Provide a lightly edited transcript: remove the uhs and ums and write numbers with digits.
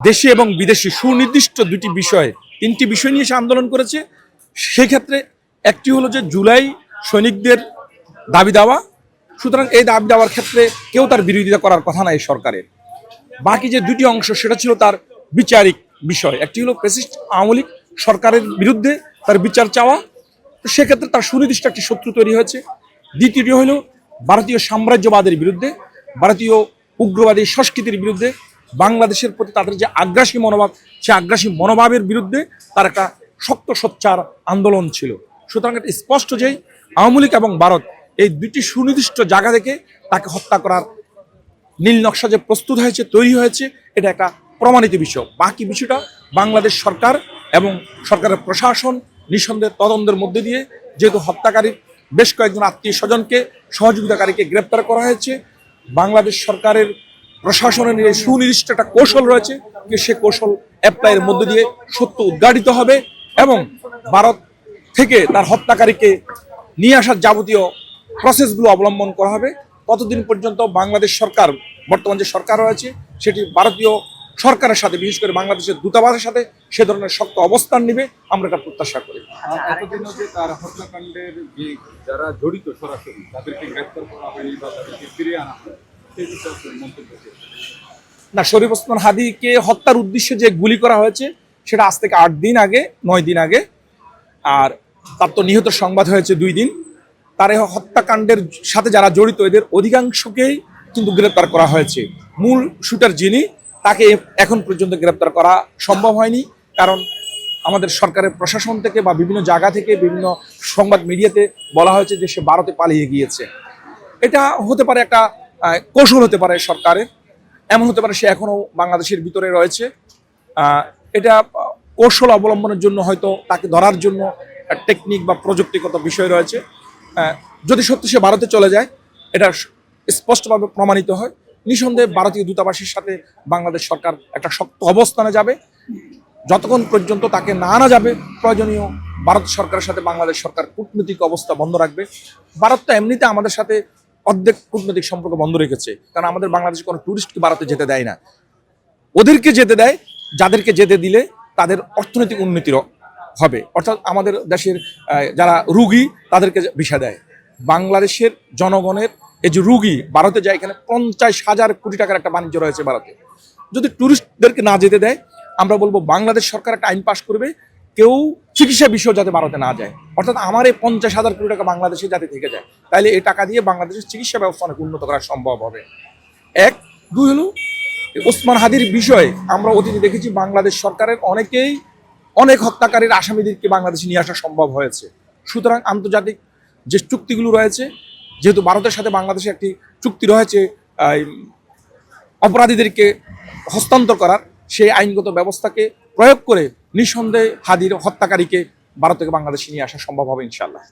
দেশি এবং বিদেশি সুনির্দিষ্ট দুটি বিষয়, তিনটি বিষয় নিয়ে সে আন্দোলন করেছে। সেই ক্ষেত্রে একটি হলো যে জুলাই সৈনিকদের দাবি দেওয়া। সুতরাং এই দাবি দেওয়ার ক্ষেত্রে কেউ তার বিরোধিতা করার কথা না এই সরকারের। বাকি যে দুটি অংশ সেটা ছিল তার বিচারিক বিষয়। একটি হলো ফ্যাসিস্ট আওয়ামী লীগ সরকারের বিরুদ্ধে তার বিচার চাওয়া, সেক্ষেত্রে তার সুনির্দিষ্ট একটি শত্রু তৈরি হয়েছে। দ্বিতীয়টি হলো ভারতীয় সাম্রাজ্যবাদের বিরুদ্ধে, ভারতীয় উগ্রবাদী সংস্কৃতির বিরুদ্ধে, বাংলাদেশের প্রতি তাদের যে আগ্রাসী মনোভাব, সে আগ্রাসী মনোভাবের বিরুদ্ধে তার একটা শক্ত সোচ্চার আন্দোলন ছিল। সুতরাং এটা স্পষ্ট যে আওয়ামী লীগ এবং ভারত এই দুটি সুনির্দিষ্ট জায়গা থেকে তাকে হত্যা করার নীল নকশা যে প্রস্তুত হয়েছে, তৈরি হয়েছে, এটা একটা প্রমাণিত বিষয়। বাকি বিষয়টা বাংলাদেশ সরকার এবং সরকারের প্রশাসন নিঃসন্দেহে তদন্তের মধ্যে দিয়ে, যেহেতু হত্যাকারীর বেশ কয়েকজন আত্মীয় স্বজনকে, সহযোগিতাকারীকে গ্রেপ্তার করা হয়েছে, বাংলাদেশ সরকারের প্রশাসনের এই সুনির্দিষ্ট একটা কৌশল রয়েছে যে সে কৌশল অ্যাপ্লাইয়ের মধ্যে দিয়ে সত্য উদ্ঘাটিত হবে এবং ভারত থেকে তার হত্যাকারীকে নিয়ে আসার যাবতীয় প্রসেসগুলো অবলম্বন করা হবে। ততদিন পর্যন্ত বাংলাদেশ সরকার, বর্তমান যে সরকার রয়েছে, সেটি ভারতীয় সরকারের সাথে, বিশেষ করে বাংলাদেশের দূতাবাসের সাথে সে ধরনের শক্ত অবস্থান নিবে, আমরা এটা প্রত্যাশা করি। এতদিনও যে তার হত্যাকাণ্ডের যে যারা জড়িত সরাসরি তাদেরকে গ্রেপ্তার করা হয়নি বা তাদেরকে ফিরিয়ে আনা হয়, সেই বিষয়ে আপনার মন্তব্য কি? না, শরীফ ওসমান হাদিকে হত্যার উদ্দেশ্যে যে গুলি করা হয়েছে সেটা আজ থেকে 8 দিন আগে, 9 দিন আগে, আর তার তো নিহত সংবাদ হয়েছে 2 দিন। তার এই হত্যাকাণ্ডের সাথে যারা জড়িত এদের অধিকাংশকেই কিন্তু গ্রেপ্তার করা হয়েছে। মূল শুটার যিনি, তাকে এখন পর্যন্ত গ্রেপ্তার করা সম্ভব হয়নি, কারণ আমাদের সরকারের প্রশাসন থেকে বা বিভিন্ন জায়গা থেকে, বিভিন্ন সংবাদ মিডিয়াতে বলা হয়েছে যে সে ভারতে পালিয়ে গিয়েছে। এটা হতে পারে একটা কৌশল, হতে পারে সরকারের, এমন হতে পারে সে এখনো বাংলাদেশের ভিতরে রয়েছে। এটা কৌশল অবলম্বনের জন্য, হয়তো তাকে ধরার জন্য টেকনিক বা প্রযুক্তিগত বিষয় রয়েছে। যদি সত্যি সে ভারতে চলে যায়, এটা স্পষ্টভাবে প্রমাণিত হয়, নিঃসন্দেহে ভারতীয় দূতাবাসের সাথে বাংলাদেশ সরকার একটা শক্ত অবস্থানে যাবে। যতক্ষণ পর্যন্ত তাকে না আনা যাবে, প্রয়োজনীয় ভারত সরকারের সাথে বাংলাদেশ সরকার কূটনৈতিক অবস্থা বন্ধ রাখবে। ভারত তো এমনিতে আমাদের সাথে অর্ধেক কূটনৈতিক সম্পর্ক বন্ধ রেখেছে, কারণ আমাদের বাংলাদেশে কোনো টুরিস্টকে ভারতে যেতে দেয় না। ওদেরকে যেতে দেয় যাদেরকে যেতে দিলে তাদের অর্থনৈতিক উন্নতি হবে, অর্থাৎ আমাদের দেশের যারা রুগী তাদেরকে ভিসা দেয়। বাংলাদেশের জনগণের এই যে রুগী ভারতে যায়, এখানে 50,000 কোটি টাকার একটা বাণিজ্য রয়েছে ভারতে। যদি টুরিস্টদেরকে না যেতে দেয়, আমরা বলবো বাংলাদেশ সরকার একটা আইন পাশ করবে, কেউ চিকিৎসা বিষয় যাতে ভারতে না যায়, অর্থাৎ আমার এই 50,000 কোটি টাকা বাংলাদেশে যাতে থেকে যায়, তাহলে এই টাকা দিয়ে বাংলাদেশের চিকিৎসা ব্যবস্থা অনেক উন্নত করা সম্ভব হবে। 1, 2 হলো ওসমান হাদির বিষয়ে আমরা অতীতে দেখেছি বাংলাদেশ সরকারের অনেক হত্যাকারীর আসামিদেরকে বাংলাদেশে নিয়ে আসা সম্ভব হয়েছে। সুতরাং আন্তর্জাতিক যে চুক্তিগুলো রয়েছে, যেহেতু ভারতের সাথে বাংলাদেশে একটি চুক্তি রয়েছে অপরাধীদেরকে হস্তান্তর করার, সেই আইনগত ব্যবস্থাকে প্রয়োগ করে নিঃসন্দেহে হাদির হত্যাকারীকে ভারত থেকে বাংলাদেশে নিয়ে আসা সম্ভব হবে ইনশাআল্লাহ।